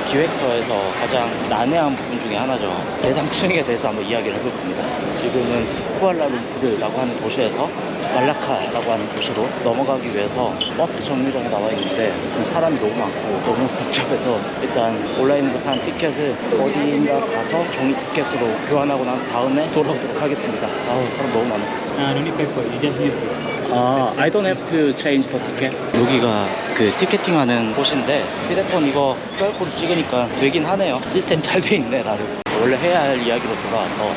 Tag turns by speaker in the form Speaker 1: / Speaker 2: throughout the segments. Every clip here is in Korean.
Speaker 1: 기획서에서 가장 난해한 부분 중에 하나죠. 대상층에 대해서 한번 이야기를 해볼 겁니다. 지금은 쿠알라룸푸르라고 하는 도시에서 말라카라고 하는 도시로 넘어가기 위해서 버스 정류장에 나와 있는데 좀 사람이 너무 많고 너무 복잡해서 일단 온라인으로 산 티켓을 어디인가 가서 종이 티켓으로 교환하고 난 다음에 돌아오도록 하겠습니다. 아우, 사람 너무 많아.
Speaker 2: No need pay for it. You just use this.
Speaker 1: I don't have to change the ticket. 여기가 그 티켓팅하는 곳인데 휴대폰 이거 QR코드 찍으니까 되긴 하네요. 시스템 잘 돼 있네 나름. 원래 해야 할 이야기로 돌아와서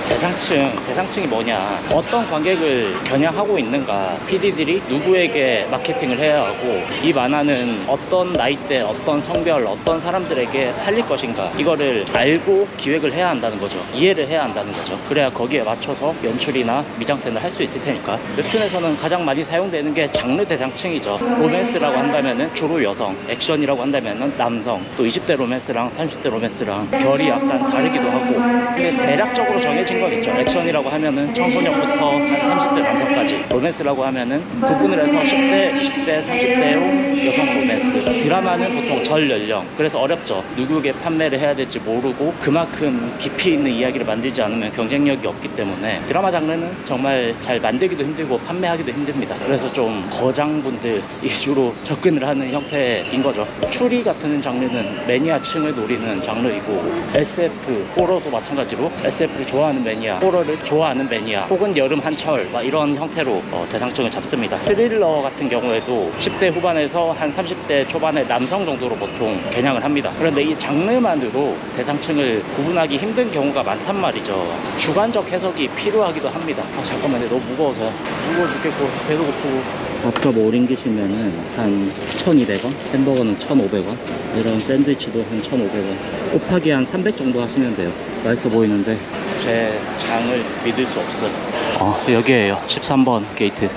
Speaker 1: 대상층이 뭐냐, 어떤 관객을 겨냥하고 있는가, PD들이 누구에게 마케팅을 해야 하고 이 만화는 어떤 나이대, 어떤 성별, 어떤 사람들에게 팔릴 것인가, 이거를 알고 기획을 해야 한다는 거죠. 이해를 해야 한다는 거죠. 그래야 거기에 맞춰서 연출이나 미장센을 할 수 있을 테니까. 웹툰에서는 가장 많이 사용되는 게 장르 대상층이죠. 로맨스라고 한다면은 주로 여성, 액션이라고 한다면은 남성, 또 20대 로맨스랑 30대 로맨스랑 결이 약간 다르기도 하고. 근데 대략적으로 정해진 건 있죠. 액션이라고 하면은 청소년부터 한 30대 남성까지, 로맨스라고 하면은 구분을 해서 10대, 20대, 30대용 여성 로맨스. 드라마는 보통 전 연령, 그래서 어렵죠. 누구에게 판매를 해야 될지 모르고 그만큼 깊이 있는 이야기를 만들지 않으면 경쟁력이 없기 때문에 드라마 장르는 정말 잘 만들기도 힘들고 판매하기도 힘듭니다. 그래서 좀 거장분들 위주로 접근을 하는 형태인 거죠. 추리 같은 장르는 매니아층을 노리는 장르이고, SF, 호러도 마찬가지로 SF를 좋아하는 매니아, 호러를 좋아하는 매니아, 혹은 여름 한철 막 이런 형태로 대상층을 잡습니다. 스릴러 같은 경우에도 10대 후반에서 한 30대 초반의 남성 정도로 보통 겨냥을 합니다. 그런데 이 장르만으로 대상층을 구분하기 힘든 경우가 많단 말이죠. 주관적 해석이 필요하기도 합니다. 잠깐만, 너무 무거워서 무거워 죽겠고 배도 고프고. 4.5링깃이면은 한 1,200원, 햄버거는 1,500원, 이런 샌드위치도 한 1,500원 곱하기 한 300 정도 하시면 돼요. 맛있어 보이는데 제 장을 믿을 수 없어요. 여기에요. 13번 게이트.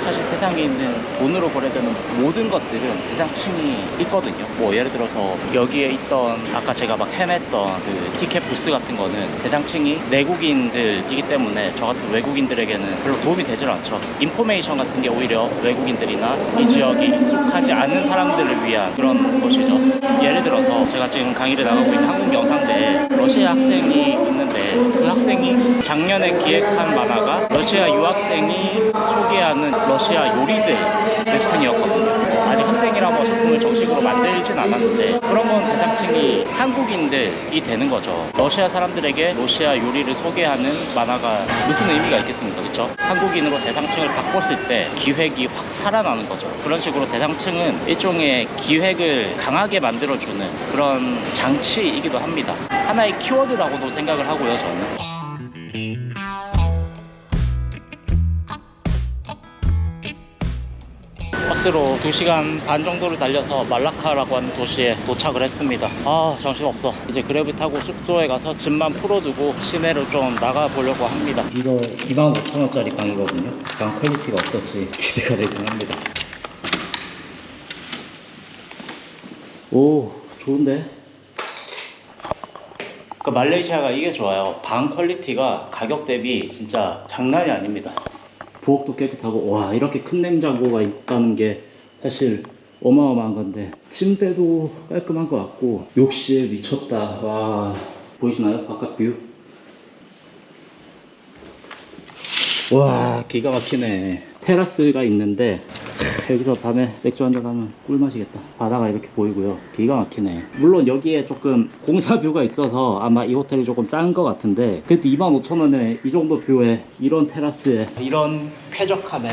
Speaker 1: 사실 세상에 있는 돈으로 거래되는 모든 것들은 대상층이 있거든요. 뭐 예를 들어서 여기에 있던, 아까 제가 막 헤맸던 그 티켓 부스 같은 거는 대상층이 내국인들이기 때문에 저 같은 외국인들에게는 별로 도움이 되질 않죠. 인포메이션 같은 게 오히려 외국인들이나 이 지역에 익숙하지 않은 사람들을 위한 그런 것이죠. 예를 들어서 제가 지금 강의를 나가고 있는 한국 영상대에 러시아 학생이 있는데, 그 학생이 작년에 기획한 만화가 러시아 유학생이 소개하는 러시아 요리들 웹툰이었거든요. 아직 학생이라고 작품을 정식으로 만들진 않았는데 그런 건 대상층이 한국인들이 되는 거죠. 러시아 사람들에게 러시아 요리를 소개하는 만화가 무슨 의미가 있겠습니까? 그렇죠? 한국인으로 대상층을 바꿨을 때 기획이 확 살아나는 거죠. 그런 식으로 대상층은 일종의 기획을 강하게 만들어주는 그런 장치이기도 합니다. 하나의 키워드라고도 생각을 하고요, 저는. 버스로 2시간 반 정도를 달려서 말라카라고 하는 도시에 도착을 했습니다. 정신없어. 이제 그랩을 타고 숙소에 가서 짐만 풀어두고 시내로 좀 나가보려고 합니다. 이거 25,000원짜리 방이거든요. 방 퀄리티가 어떨지 기대가 되긴 합니다. 오, 좋은데? 그 말레이시아가 이게 좋아요. 방 퀄리티가 가격 대비 진짜 장난이 아닙니다. 부엌도 깨끗하고, 와, 이렇게 큰 냉장고가 있다는 게 사실 어마어마한 건데, 침대도 깔끔한 것 같고, 욕실 미쳤다. 와, 보이시나요? 바깥 뷰. 와, 기가 막히네. 테라스가 있는데 여기서 밤에 맥주 한잔 하면 꿀맛이겠다. 바다가 이렇게 보이고요. 기가 막히네. 물론 여기에 조금 공사뷰가 있어서 아마 이 호텔이 조금 싼 것 같은데, 그래도 25,000원에 이 정도 뷰에 이런 테라스에 이런 쾌적함에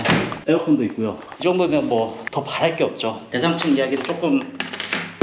Speaker 1: 에어컨도 있고요. 이 정도면 뭐 더 바랄 게 없죠. 대상층 이야기를 조금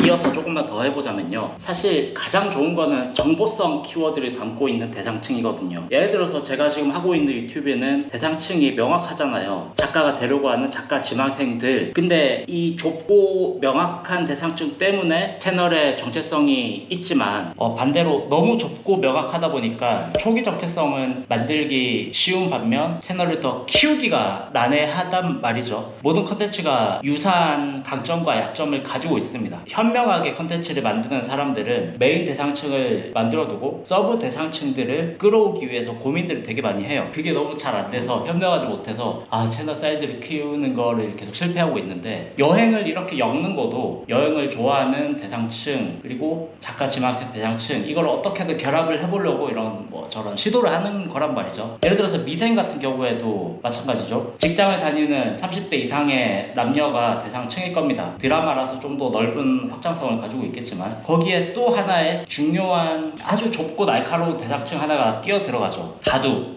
Speaker 1: 이어서 조금만 더 해보자면요, 사실 가장 좋은 거는 정보성 키워드를 담고 있는 대상층이거든요. 예를 들어서 제가 지금 하고 있는 유튜브에는 대상층이 명확하잖아요. 작가가 되려고 하는 작가 지망생들. 근데 이 좁고 명확한 대상층 때문에 채널의 정체성이 있지만, 반대로 너무 좁고 명확하다 보니까 초기 정체성은 만들기 쉬운 반면 채널을 더 키우기가 난해하단 말이죠. 모든 컨텐츠가 유사한 강점과 약점을 가지고 있습니다. 현명하게 컨텐츠를 만드는 사람들은 메인 대상층을 만들어두고 서브 대상층들을 끌어오기 위해서 고민들을 되게 많이 해요. 그게 너무 잘 안 돼서 현명하지 못해서 채널 사이즈를 키우는 거를 계속 실패하고 있는데, 여행을 이렇게 엮는 것도 여행을 좋아하는 대상층 그리고 작가 지망생 대상층, 이걸 어떻게든 결합을 해보려고 이런 저런 시도를 하는 거란 말이죠. 예를 들어서 미생 같은 경우에도 마찬가지죠. 직장을 다니는 30대 이상의 남녀가 대상층일 겁니다. 드라마라서 좀 더 넓은 확장성을 가지고 있겠지만, 거기에 또 하나의 중요한 아주 좁고 날카로운 대상층 하나가 끼어 들어가죠.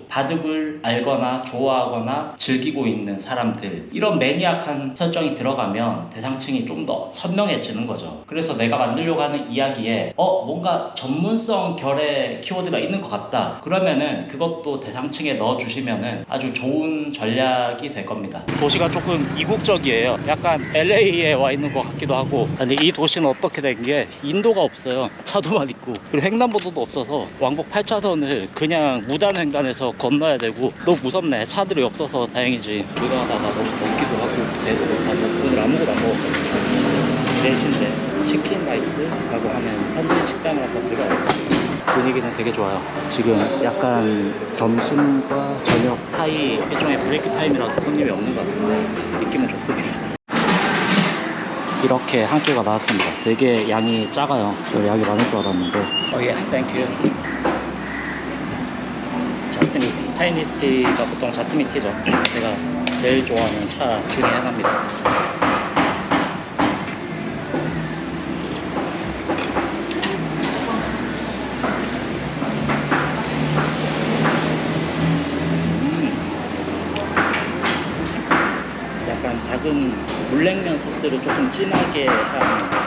Speaker 1: 바둑을 알거나 좋아하거나 즐기고 있는 사람들, 이런 매니악한 설정이 들어가면 대상층이 좀 더 선명해지는 거죠. 그래서 내가 만들려고 하는 이야기에 뭔가 전문성 결의 키워드가 있는 것 같다, 그러면은 그것도 대상층에 넣어주시면은 아주 좋은 전략이 될 겁니다. 도시가 조금 이국적이에요. 약간 LA에 와 있는 것 같기도 하고. 근데 이 도시는 어떻게 된 게 인도가 없어요. 차도만 있고, 그리고 횡단보도도 없어서 왕복 8차선을 그냥 무단횡단해서 건너야 되고, 너무 무섭네. 차들이 없어서 다행이지. 그러다가 너무 덥기도 하고 배도 고파서 오늘 아무것도 안 먹었거든요. 대신에 치킨 라이스라고 하는 현지 식당을 한번 들어왔어요. 분위기는 되게 좋아요. 지금 약간 점심과 저녁 사이 일종의 브레이크 타임이라서 손님이 없는 것 같은데 느낌은 좋습니다. 이렇게 한 끼가 나왔습니다. 되게 양이 작아요. 저 양이 많을 줄 알았는데. thank you. 자스민 차이니스 티가 보통 자스민 티죠. 제가 제일 좋아하는 차 중에 하나입니다. 약간 작은 물냉면 소스를 조금 진하게 한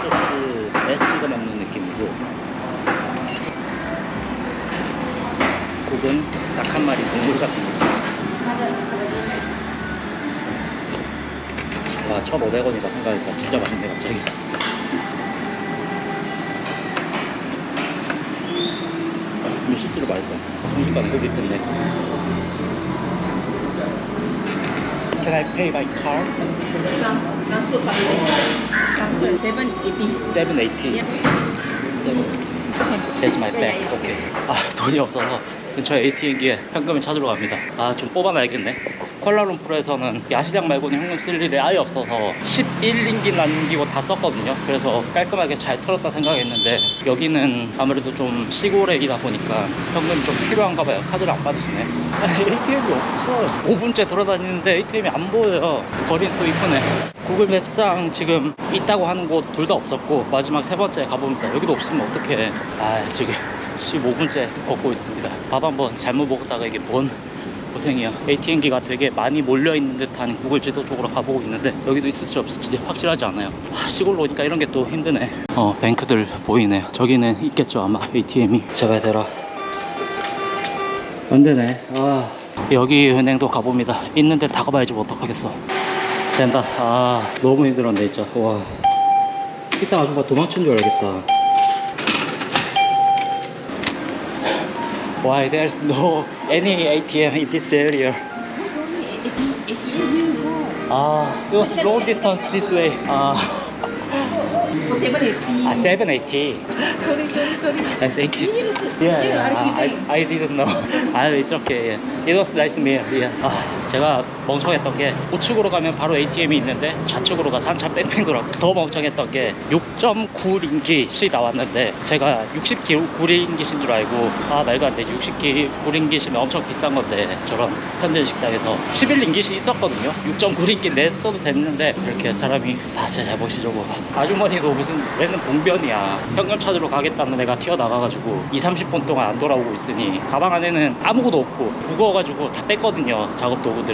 Speaker 1: 소스에 찍어 먹는 느낌이고, 국은 딱 한 마리 동물 같은 느낌. 와, 1,500원이다 생각하니까 진짜 맛있네 갑자기. 이거 실제로 맛있어. 순식간에 고기 있던데. Can I pay by card?
Speaker 3: Transfer by transfer 780.
Speaker 1: 780.
Speaker 3: Yeah.
Speaker 1: 780. That's my bag. 오케이. 돈이 없어서 근처에 ATM기에 현금을 찾으러 갑니다. 좀 뽑아놔야겠네. 쿠알라룸푸르에서는 야시장 말고는 현금 쓸 일이 아예 없어서 11링기 남기고 다 썼거든요. 그래서 깔끔하게 잘 털었다 생각했는데, 여기는 아무래도 좀 시골이다 보니까 현금이 좀 필요한가 봐요. 카드를 안 받으시네. ATM이 없어. 5분째 돌아다니는데 ATM이 안 보여요. 거리는 또 이쁘네. 구글 맵상 지금 있다고 하는 곳 둘 다 없었고, 마지막 세 번째 가봅니다. 여기도 없으면 어떡해. 지금 15분째 걷고 있습니다. 밥 한번 잘못 먹다가 이게 뭔 고생이야. ATM기가 되게 많이 몰려있는 듯한 구글 지도 쪽으로 가보고 있는데, 여기도 있을지 없을지 확실하지 않아요. 시골로 오니까 이런 게 또 힘드네. 뱅크들 보이네요. 저기는 있겠죠 아마 ATM이. 제발 대라. 안 되네. 여기 은행도 가봅니다. 있는데 다 가봐야지 뭐 어떡하겠어. 된다. 너무 힘들었네 진짜. 와, 이따 아줌마 도망친 줄 알겠다. Why there's no any ATM in this area?
Speaker 3: There's only 18 you go.
Speaker 1: It was long distance this way.
Speaker 3: Oh, 780.
Speaker 1: 780.
Speaker 3: Sorry.
Speaker 1: Thank you.
Speaker 3: Here,
Speaker 1: Yeah, I didn't know. It's okay. It was nice meal. Yeah. 제가 멍청했던 게, 우측으로 가면 바로 ATM이 있는데 좌측으로 가서 한참 뺑뺑 돌아. 더 멍청했던 게 6.9링깃이 나왔는데, 제가 69링깃인 줄 알고, 말도 안 돼. 69링깃이면 엄청 비싼 건데, 저런 현지 식당에서 11링깃이 있었거든요. 6.9링깃 냈어도 됐는데, 이렇게 사람이 제 잘못이죠 뭐. 아주머니도 무슨 얘는 봉변이야. 현금 찾으러 가겠다는 애가 튀어나가가지고 20-30분 동안 안 돌아오고 있으니, 가방 안에는 아무것도 없고 무거워가지고 다 뺐거든요, 작업 도구들을.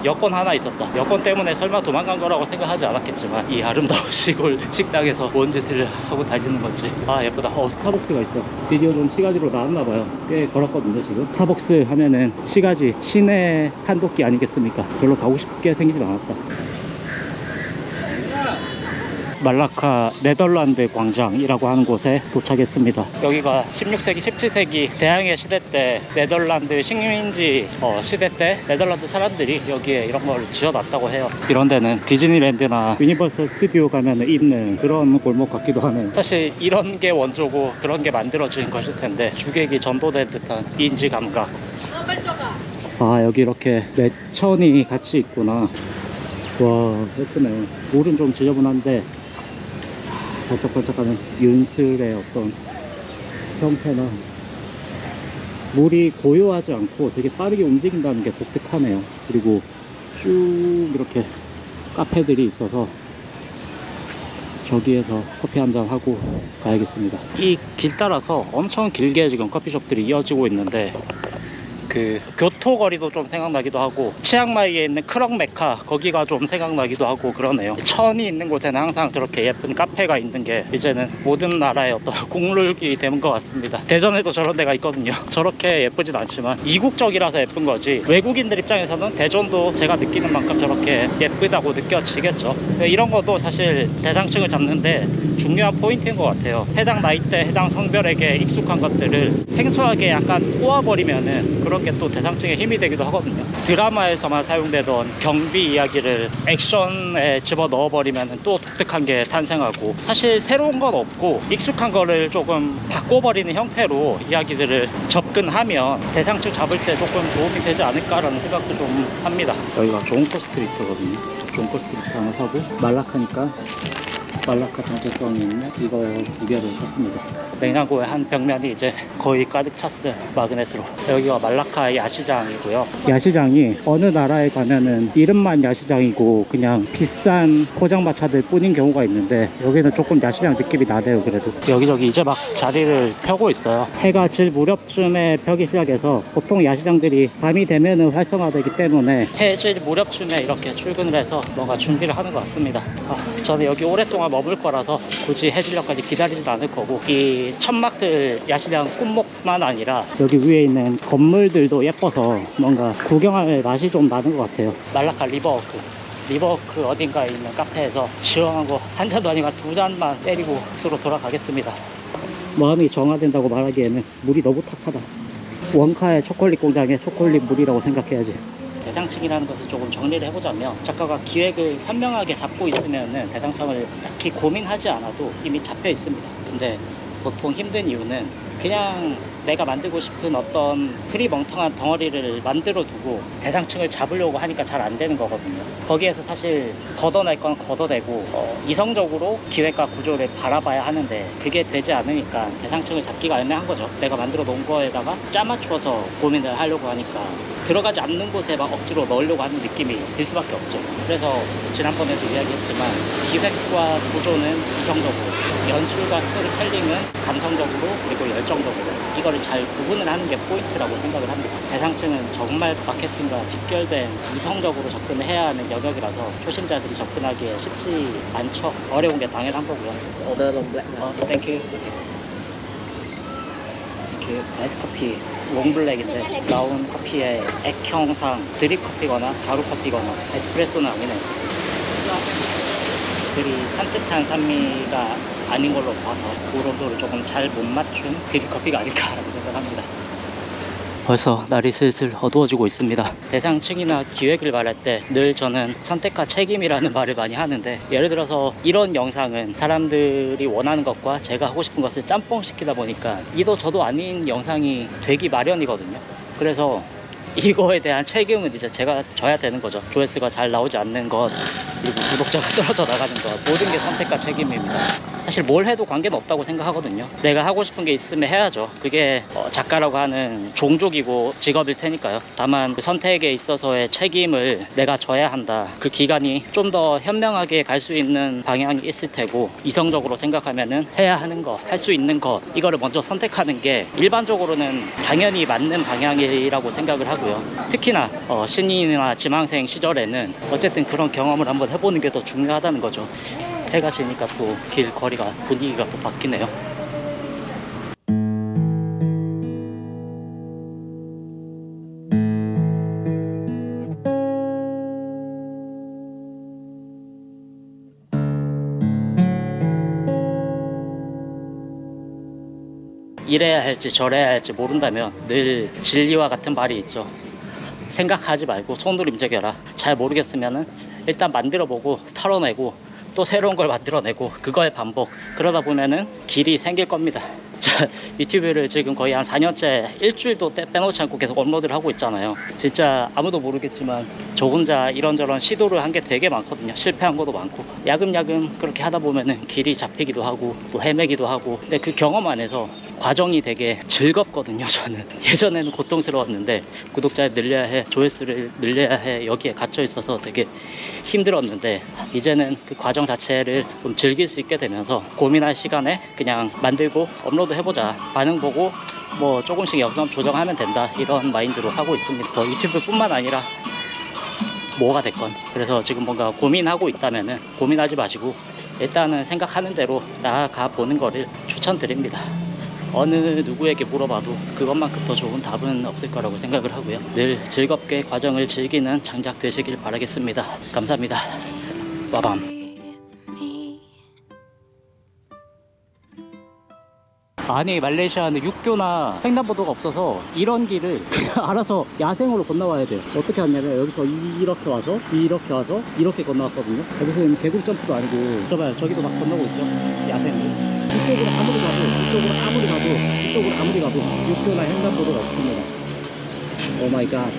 Speaker 1: 여권 하나 있었다. 여권 때문에 설마 도망간 거라고 생각하지 않았겠지만, 이 아름다운 시골 식당에서 뭔 짓을 하고 다니는 건지. 예쁘다. 스타벅스가 있어. 드디어 좀 시가지로 나왔나봐요. 꽤 걸었거든요 지금. 스타벅스 하면은 시가지, 시내 한도끼 아니겠습니까? 별로 가고 싶게 생기진 않았다. 말라카 네덜란드 광장이라고 하는 곳에 도착했습니다. 여기가 16세기, 17세기 대항해 시대 때 네덜란드 식민지 시대 때 네덜란드 사람들이 여기에 이런 걸 지어놨다고 해요. 이런 데는 디즈니랜드나 유니버설 스튜디오 가면 있는 그런 골목 같기도 하네요. 사실 이런 게 원조고 그런 게 만들어진 것일 텐데 주객이 전도된 듯한 인지 감각. 아, 여기 이렇게 매천이 같이 있구나. 와, 예쁘네. 물은 좀 지저분한데 반짝반짝하는 윤슬의 어떤 형태나 물이 고요하지 않고 되게 빠르게 움직인다는 게 독특하네요. 그리고 쭉 이렇게 카페들이 있어서 저기에서 커피 한잔 하고 가야겠습니다. 이 길 따라서 엄청 길게 지금 커피숍들이 이어지고 있는데 그 교토거리도 좀 생각나기도 하고 치앙마이에 있는 크럭 메카 거기가 좀 생각나기도 하고 그러네요. 천이 있는 곳에는 항상 저렇게 예쁜 카페가 있는 게 이제는 모든 나라의 어떤 국룰이 되는 것 같습니다. 대전에도 저런 데가 있거든요. 저렇게 예쁘진 않지만 이국적이라서 예쁜 거지 외국인들 입장에서는 대전도 제가 느끼는 만큼 저렇게 예쁘다고 느껴지겠죠. 이런 것도 사실 대상층을 잡는데 중요한 포인트인 것 같아요. 해당 나이대 해당 성별에게 익숙한 것들을 생소하게 약간 꼬아버리면은 그런 게 또 대상층의 힘이 되기도 하거든요. 드라마에서만 사용되던 경비 이야기를 액션에 집어 넣어버리면 또 독특한 게 탄생하고 사실 새로운 건 없고 익숙한 거를 조금 바꿔버리는 형태로 이야기들을 접근하면 대상층 잡을 때 조금 도움이 되지 않을까라는 생각도 좀 합니다. 여기가 종코 스트리트거든요. 종코 스트리트 하나 사고 말라카니까 말라카 정체성이 있는 이거 2개를 샀습니다. 냉장고의 한 벽면이 이제 거의 가득 찼어요. 마그넷으로. 여기가 말라카 야시장이고요. 야시장이 어느 나라에 가면은 이름만 야시장이고 그냥 비싼 포장마차들 뿐인 경우가 있는데 여기는 조금 야시장 느낌이 나네요. 그래도 여기저기 이제 막 자리를 펴고 있어요. 해가 질 무렵쯤에 펴기 시작해서 보통 야시장들이 밤이 되면은 활성화되기 때문에 해질 무렵쯤에 이렇게 출근을 해서 뭔가 준비를 하는 것 같습니다. 저는 여기 오랫동안 머물 거라서 굳이 해질녘까지 기다리지도 않을 거고 이 천막들 야시장 꽃목만 아니라 여기 위에 있는 건물들도 예뻐서 뭔가 구경할 맛이 좀 나는 것 같아요. 말라카 리버워크 어딘가에 있는 카페에서 시원한 거 한 잔도 아니고 두 잔만 때리고 숙소로 돌아가겠습니다. 마음이 정화된다고 말하기에는 물이 너무 탁하다. 원카의 초콜릿 공장의 초콜릿 물이라고 생각해야지. 대상층이라는 것을 조금 정리를 해보자면 작가가 기획을 선명하게 잡고 있으면 대상층을 딱히 고민하지 않아도 이미 잡혀 있습니다. 근데 보통 힘든 이유는 그냥 내가 만들고 싶은 어떤 흐리멍텅한 덩어리를 만들어 두고 대상층을 잡으려고 하니까 잘 안 되는 거거든요. 거기에서 사실 걷어낼 건 걷어내고 이성적으로 기획과 구조를 바라봐야 하는데 그게 되지 않으니까 대상층을 잡기가 애매한 거죠. 내가 만들어 놓은 거에다가 짜맞춰서 고민을 하려고 하니까 들어가지 않는 곳에 막 억지로 넣으려고 하는 느낌이 들 수밖에 없죠. 그래서 지난번에도 이야기했지만 기획과 구조는 이성적으로, 연출과 스토리텔링은 감성적으로 그리고 열정적으로 이거를 잘 구분을 하는 게 포인트라고 생각을 합니다. 대상층은 정말 마케팅과 직결된 이성적으로 접근을 해야 하는 영역이라서 초심자들이 접근하기에 쉽지 않죠. 어려운 게 당연한 거고요.
Speaker 4: Order long black.
Speaker 1: 땡큐. 그 아이스커피 롱블랙인데 나온 커피의 액형상 드립 커피거나 가루 커피거나 에스프레소는 아니네요. 그리 산뜻한 산미가 아닌 걸로 봐서 고로도를 조금 잘 못 맞춘 드립 커피가 아닐까라고 생각합니다. 벌써 날이 슬슬 어두워지고 있습니다. 대상층이나 기획을 말할 때 늘 저는 선택과 책임이라는 말을 많이 하는데 예를 들어서 이런 영상은 사람들이 원하는 것과 제가 하고 싶은 것을 짬뽕시키다 보니까 이도 저도 아닌 영상이 되기 마련이거든요. 그래서 이거에 대한 책임은 이제 제가 져야 되는 거죠. 조회수가 잘 나오지 않는 것, 그리고 구독자가 떨어져 나가는 것, 모든 게 선택과 책임입니다. 사실 뭘 해도 관계는 없다고 생각하거든요. 내가 하고 싶은 게 있으면 해야죠. 그게 작가라고 하는 종족이고 직업일 테니까요. 다만 그 선택에 있어서의 책임을 내가 져야 한다. 그 기간이 좀 더 현명하게 갈 수 있는 방향이 있을 테고 이성적으로 생각하면은 해야 하는 거, 할 수 있는 거 이거를 먼저 선택하는 게 일반적으로는 당연히 맞는 방향이라고 생각을 하고요. 특히나 신인이나 지망생 시절에는 어쨌든 그런 경험을 한번 해보는 게 더 중요하다는 거죠. 해가 지니까 또 길거리가 분위기가 또 바뀌네요. 이래야 할지 저래야 할지 모른다면 늘 진리와 같은 말이 있죠. 생각하지 말고 손으로 움직여라. 잘 모르겠으면은 일단 만들어보고 털어내고 또 새로운 걸 만들어내고 그거의 반복. 그러다 보면은 길이 생길 겁니다. 자, 유튜브를 지금 거의 한 4년째 일주일도 빼놓지 않고 계속 업로드를 하고 있잖아요. 진짜 아무도 모르겠지만 저 혼자 이런저런 시도를 한 게 되게 많거든요. 실패한 것도 많고 야금야금 그렇게 하다 보면은 길이 잡히기도 하고 또 헤매기도 하고, 근데 그 경험 안에서 과정이 되게 즐겁거든요. 저는 예전에는 고통스러웠는데 구독자 늘려야 해, 조회수를 늘려야 해, 여기에 갇혀 있어서 되게 힘들었는데 이제는 그 과정 자체를 좀 즐길 수 있게 되면서 고민할 시간에 그냥 만들고 업로드 해보자, 반응 보고 뭐 조금씩 영상 조정하면 된다, 이런 마인드로 하고 있습니다. 뭐 유튜브 뿐만 아니라 뭐가 됐건. 그래서 지금 뭔가 고민하고 있다면은 고민하지 마시고 일단은 생각하는 대로 나아가 보는 거를 추천드립니다. 어느 누구에게 물어봐도 그것만큼 더 좋은 답은 없을 거라고 생각을 하고요. 늘 즐겁게 과정을 즐기는 장작 되시길 바라겠습니다. 감사합니다. 빠밤. 아니, 말레이시아는 육교나 횡단보도가 없어서 이런 길을 그냥 알아서 야생으로 건너와야 돼요. 어떻게 왔냐면 여기서 이렇게 와서 이렇게 건너왔거든요. 여기서는 개구리 점프도 아니고 저봐요, 저기도 막 건너고 있죠, 야생으로. 이쪽으로 아무리 가도 육교나 횡단보도가 없습니다. 오 마이 갓.